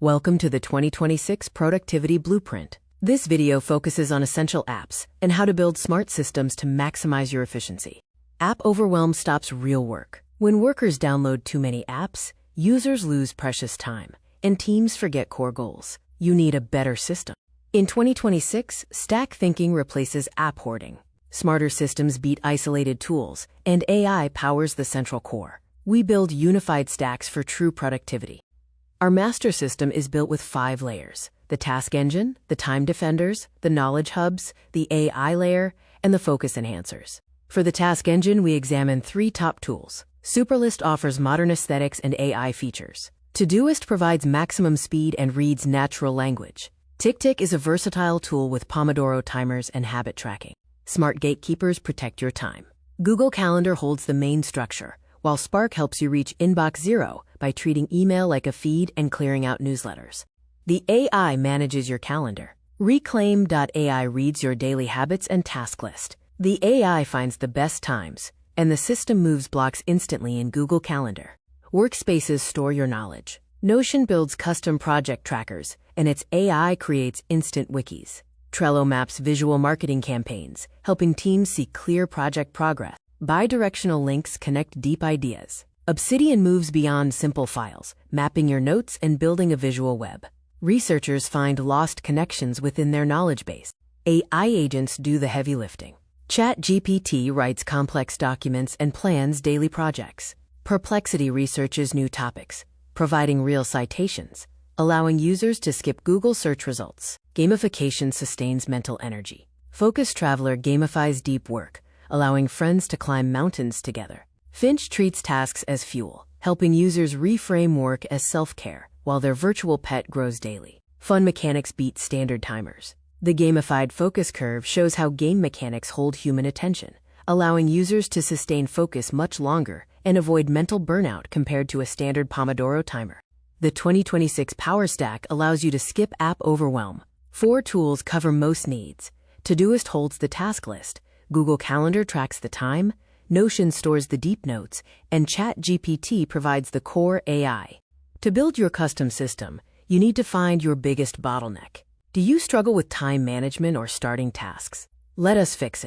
Welcome to the 2026 Productivity Blueprint. This video focuses on essential apps and how to build smart systems to maximize your efficiency. App overwhelm stops real work. When workers download too many apps, users lose precious time, and teams forget core goals. You need a better system. In 2026, stack thinking replaces app hoarding. Smarter systems beat isolated tools, and AI powers the central core. We build unified stacks for true productivity. Our master system is built with 5 layers: the task engine, the time defenders, the knowledge hubs, the AI layer, and the focus enhancers. For the task engine, we examine 3 top tools. Superlist offers modern aesthetics and AI features. Todoist provides maximum speed and reads natural language. TickTick is a versatile tool with Pomodoro timers and habit tracking. Smart gatekeepers protect your time. Google Calendar holds the main structure, while Spark helps you reach inbox zero by treating email like a feed and clearing out newsletters. The AI manages your calendar. Reclaim.ai reads your daily habits and task list. The AI finds the best times, and the system moves blocks instantly in Google Calendar. Workspaces store your knowledge. Notion builds custom project trackers, and its AI creates instant wikis. Trello maps visual marketing campaigns, helping teams see clear project progress. Bidirectional links connect deep ideas. Obsidian moves beyond simple files, mapping your notes and building a visual web. Researchers find lost connections within their knowledge base. AI agents do the heavy lifting. ChatGPT writes complex documents and plans daily projects. Perplexity researches new topics, providing real citations, allowing users to skip Google search results. Gamification sustains mental energy. Focus Traveler gamifies deep work, allowing friends to climb mountains together. Finch treats tasks as fuel, helping users reframe work as self-care, while their virtual pet grows daily. Fun mechanics beat standard timers. The gamified focus curve shows how game mechanics hold human attention, allowing users to sustain focus much longer and avoid mental burnout compared to a standard Pomodoro timer. The 2026 Power Stack allows you to skip app overwhelm. 4 tools cover most needs. Todoist holds the task list. Google Calendar tracks the time, Notion stores the deep notes, and ChatGPT provides the core AI. To build your custom system, you need to find your biggest bottleneck. Do you struggle with time management or starting tasks? Let us fix it.